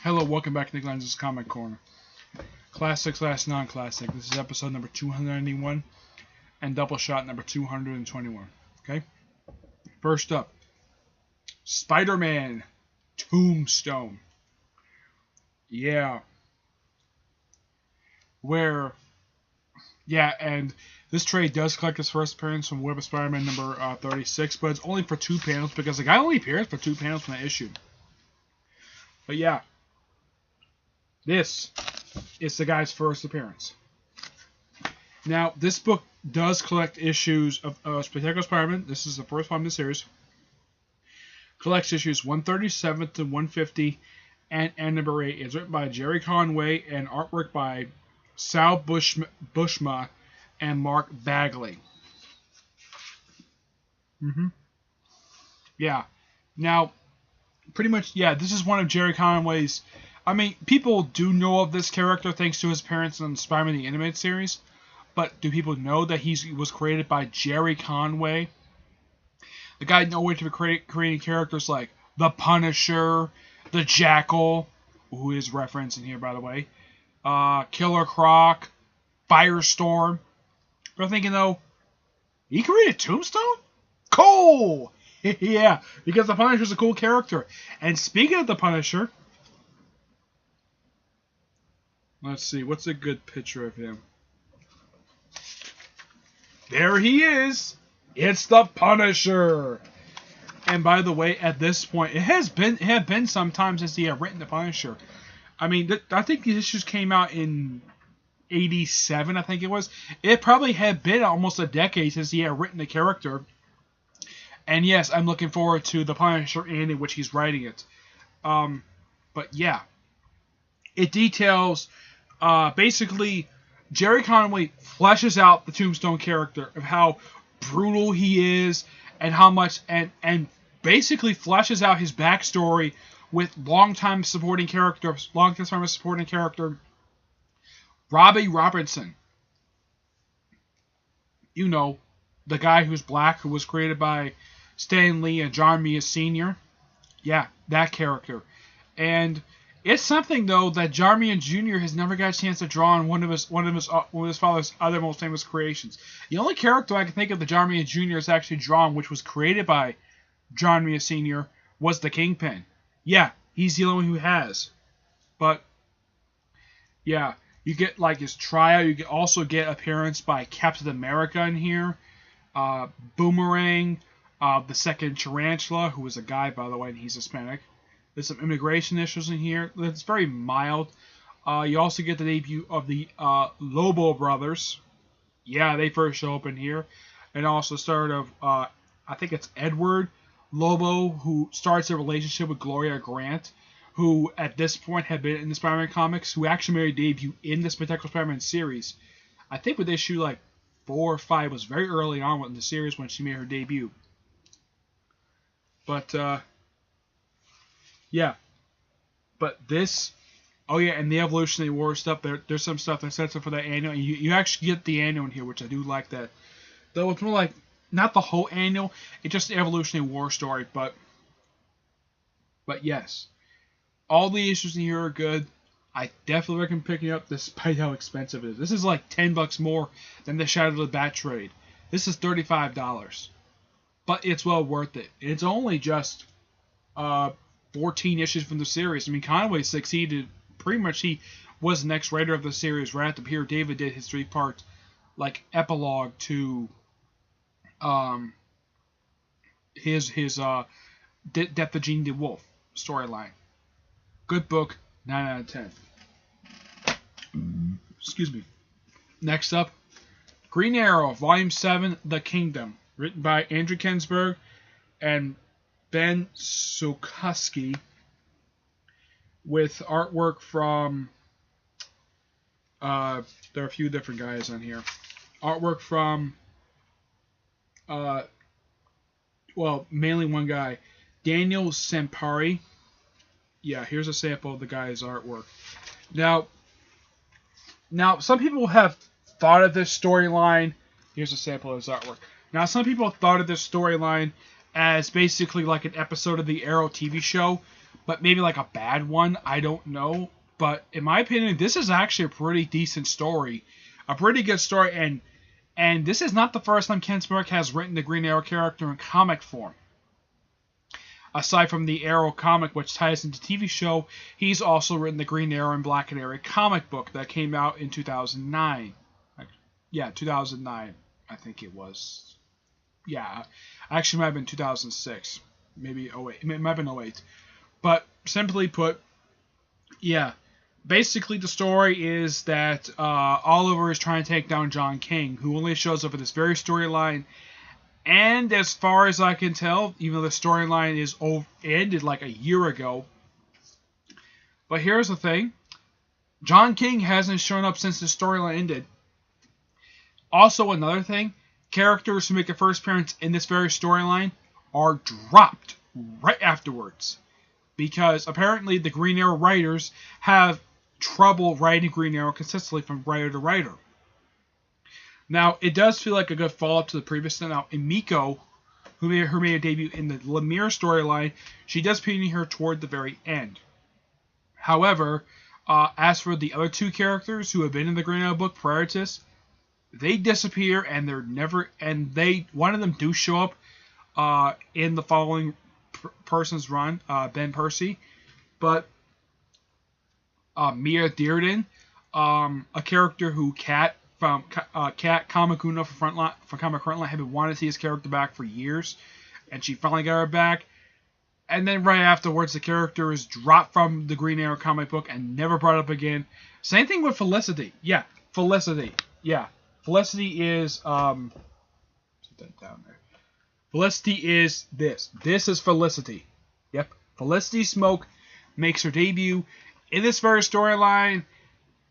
Hello, welcome back to Lenz's Comic Corner. Classic/non-classic. This is episode number 291 and Doubleshot number 221. Okay? First up, Spider-Man Tombstone. Yeah. And this trade does collect his first appearance from Web of Spider-Man number 36, but it's only for 2 panels because the guy only appears for 2 panels from that issue. But yeah. This is the guy's first appearance. Now, this book does collect issues of Spectacular Spider-Man. This is the first one in the series. Collects issues 137 to 150 and number 8. It's written by Jerry Conway and artwork by Sal Buscema and Mark Bagley. Yeah. Now, pretty much, yeah, this is one of Jerry Conway's... I mean, people do know of this character thanks to his appearance in Spider-Man the Animated Series, but do people know that he was created by Jerry Conway? The guy known to be creating characters like the Punisher, the Jackal, who is referenced in here, by the way, Killer Croc, Firestorm. We're thinking, though, he created Tombstone? Cool! Yeah, because the Punisher's a cool character. And speaking of the Punisher... Let's see, what's a good picture of him? There he is! It's the Punisher! And by the way, at this point, it had been some time since he had written the Punisher. I mean, I think these issues came out in 87, I think it was. It probably had been almost a decade since he had written the character. And yes, I'm looking forward to the Punisher and in which he's writing it. But yeah. It details... basically, Jerry Conway fleshes out the Tombstone character of how brutal he is and how much and basically fleshes out his backstory with longtime supporting character Robbie Robertson. You know, the guy who's black who was created by Stan Lee and John Romita Sr. Yeah, that character. And it's something though that John Romita Jr. has never got a chance to draw on one of his father's other most famous creations. The only character I can think of that John Romita Jr. has actually drawn, which was created by John Romita Sr., was the Kingpin. Yeah, he's the only one who has. But yeah, you get like his tryout. You also get appearance by Captain America in here, Boomerang, the second Tarantula, who is a guy by the way, and he's Hispanic. There's some immigration issues in here. It's very mild. You also get the debut of the Lobo brothers. Yeah, they first show up in here. And also the start of, I think it's Edward Lobo, who starts a relationship with Gloria Grant, who at this point had been in the Spider-Man comics, who actually made a debut in the Spectacular Spider-Man series. I think with issue like 4 or 5 was very early on in the series when she made her debut. But, yeah, but this, oh yeah, and the Evolutionary War stuff, there's some stuff that's set up for that annual, and you actually get the annual in here, which I do like that. Though it's more like, not the whole annual, it's just the Evolutionary War story, but yes. All the issues in here are good. I definitely recommend picking it up despite how expensive it is. This is like $10 more than the Shadow of the Bat trade. This is $35. But it's well worth it. It's only just, 14 issues from the series. I mean, Conway succeeded. Pretty much, he was the next writer of the series right after Peter David did his 3-part, like, epilogue to, his Death of Gene DeWolf storyline. Good book, 9 out of 10. Excuse me. Next up, Green Arrow, Volume 7, The Kingdom, written by Andrew Kensberg and Ben Sokoski, with artwork from, there are a few different guys on here. Artwork from, mainly one guy, Daniel Sampari. Yeah, here's a sample of the guy's artwork. Now, some people have thought of this storyline. Here's a sample of his artwork. Now, some people have thought of this storyline as basically like an episode of the Arrow TV show, but maybe like a bad one. I don't know. But in my opinion, this is actually a pretty decent story. A pretty good story. And this is not the first time Ken Smirk has written the Green Arrow character in comic form. Aside from the Arrow comic, which ties into TV show, he's also written the Green Arrow and Black Canary comic book that came out in 2009. Yeah, 2009, I think it was. Yeah, actually it might have been 2006. Maybe 08. It might have been 08. But simply put, yeah. Basically, the story is that Oliver is trying to take down John King, who only shows up in this very storyline. And as far as I can tell, even though the storyline is ended like a year ago. But here's the thing. John King hasn't shown up since the storyline ended. Also, another thing. Characters who make a first appearance in this very storyline are dropped right afterwards. Because apparently the Green Arrow writers have trouble writing Green Arrow consistently from writer to writer. Now, it does feel like a good follow-up to the previous one. Now, Emiko, who made her debut in the Lemire storyline, she does appear here toward the very end. However, as for the other two characters who have been in the Green Arrow book prior to this, they disappear and they're never. And one of them do show up in the following person's run, Ben Percy, but Mia Dearden, a character who Kat Kamakuna from Comic Frontline had been wanting to see his character back for years, and she finally got her back. And then right afterwards, the character is dropped from the Green Arrow comic book and never brought up again. Same thing with Felicity. Yeah, Felicity. Yeah, Felicity is put that down there. Felicity is this. This is Felicity. Yep, Felicity Smoke makes her debut in this very storyline,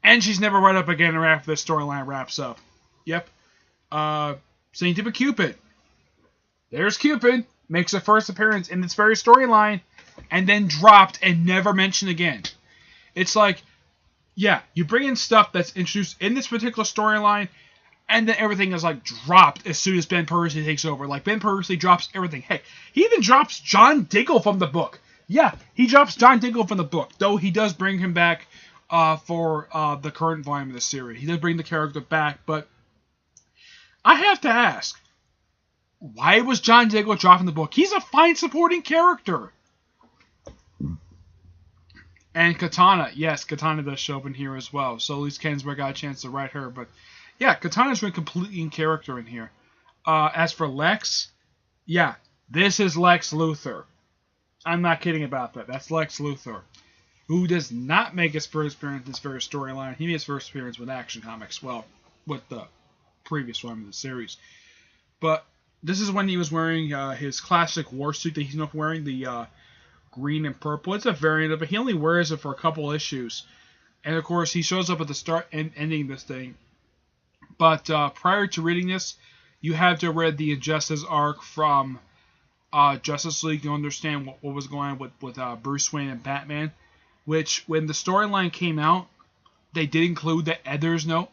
and she's never brought up again after the storyline wraps up. Yep. Same thing with Cupid. There's Cupid. Makes her first appearance in this very storyline, and then dropped and never mentioned again. It's like, yeah, you bring in stuff that's introduced in this particular storyline, and then everything is like dropped as soon as Ben Percy takes over. Like Ben Percy drops everything. Heck, he even drops John Diggle from the book. Yeah, he drops John Diggle from the book, though he does bring him back for the current volume of the series. He does bring the character back, but I have to ask, why was John Diggle dropped from the book? He's a fine supporting character. And Katana, yes, Katana does show up in here as well. So at least Kensberg got a chance to write her. But yeah, Katana's been completely in character in here. As for Lex, yeah, this is Lex Luthor. I'm not kidding about that. That's Lex Luthor, who does not make his first appearance in this very storyline. He made his first appearance with Action Comics, well, with the previous one in the series. But this is when he was wearing his classic war suit that he's not wearing, the green and purple. It's a variant of it. He only wears it for a couple issues. And, of course, he shows up at the start and ending this thing. But prior to reading this, you had to read the Injustice arc from Justice League to understand what was going on with Bruce Wayne and Batman. Which, when the storyline came out, they did include the editor's note.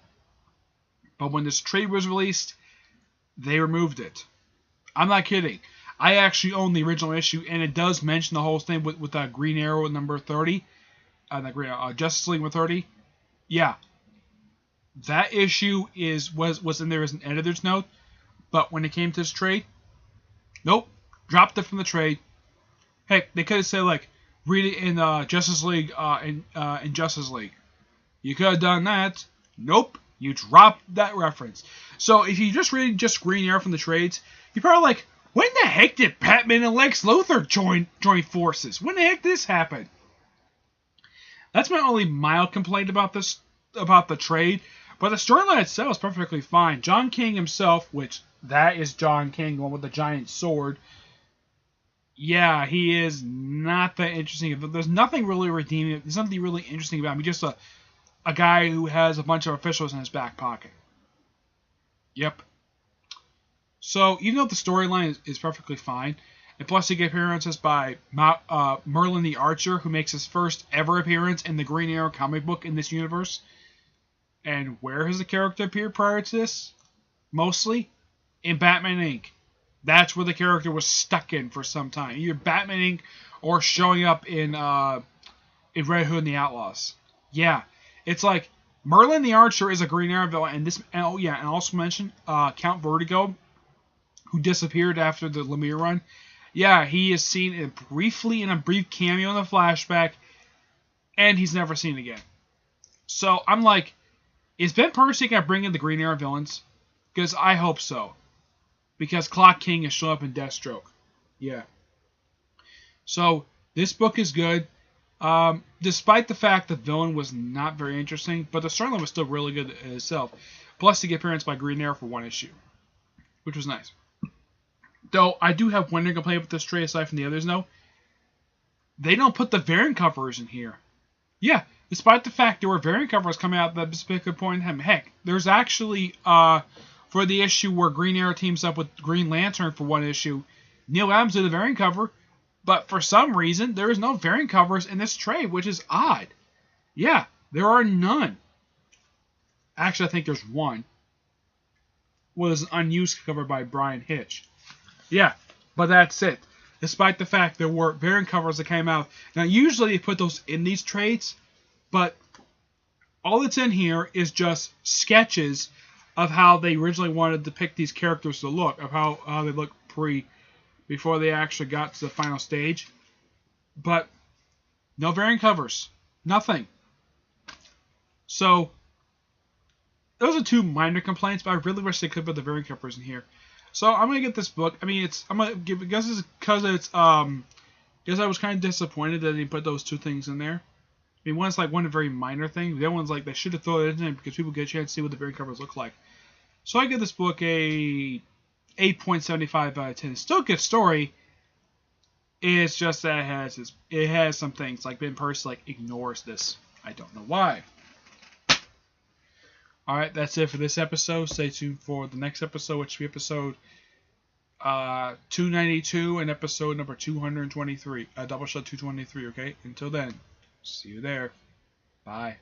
But when this trade was released, they removed it. I'm not kidding. I actually own the original issue, and it does mention the whole thing with Green Arrow number 30. Justice League number 30. Yeah. That issue was in there as an editor's note, but when it came to this trade, nope. Dropped it from the trade. Heck, they could have said, like, read it in Justice League, in Justice League. You could have done that. Nope. You dropped that reference. So if you just read just Green Arrow from the trades, you're probably like, when the heck did Batman and Lex Luthor join forces? When the heck did this happen? That's my only mild complaint about the trade. But the storyline itself is perfectly fine. John King himself, which that is John King, the one with the giant sword. Yeah, he is not that interesting. There's nothing really redeeming. There's nothing really interesting about him. He's just a guy who has a bunch of officials in his back pocket. Yep. So, even though the storyline is perfectly fine, and plus you get appearances by Merlin the Archer, who makes his first ever appearance in the Green Arrow comic book in this universe. And where has the character appeared prior to this? Mostly in Batman Inc. That's where the character was stuck in for some time. Either Batman Inc. or showing up in Red Hood and the Outlaws. Yeah, it's like Merlin the Archer is a Green Arrow villain, and and also mention Count Vertigo, who disappeared after the Lemire run. Yeah, he is seen briefly in a brief cameo in the flashback, and he's never seen again. So I'm like, is Ben Percy gonna bring in the Green Arrow villains? Because I hope so. Because Clock King is showing up in Deathstroke. Yeah. So this book is good. Despite the fact the villain was not very interesting, but the storyline was still really good in itself. Plus, to get appearance by Green Arrow for one issue, which was nice. Though I do have one complaint with this trade aside from the others. No, they don't put the variant covers in here. Yeah, despite the fact there were variant covers coming out at this particular point in time. Heck, there's actually for the issue where Green Arrow teams up with Green Lantern for one issue, Neil Adams did a variant cover. But for some reason, there is no variant covers in this trade, which is odd. Yeah, there are none. Actually, I think there's one. Was an unused cover by Brian Hitch. Yeah, but that's it. Despite the fact there were variant covers that came out. Now, usually they put those in these trades, but all that's in here is just sketches of how they originally wanted to pick these characters to look, of how they look before they actually got to the final stage. But no variant covers. Nothing. So those are two minor complaints, but I really wish they could put the variant covers in here. So I'm gonna get this book. I mean, I'm gonna give it because I was kind of disappointed that they put those two things in there. I mean, one's like one very minor thing. The other one's like they should have thrown it in there because people get a chance to see what the variant covers look like. So I give this book a 8.75 out of 10. It's still a good story. It's just that it has some things like Ben Percy ignores this. I don't know why. Alright, that's it for this episode. Stay tuned for the next episode, which will be episode 292 and episode number 223. Doubleshot 223, okay? Until then, see you there. Bye.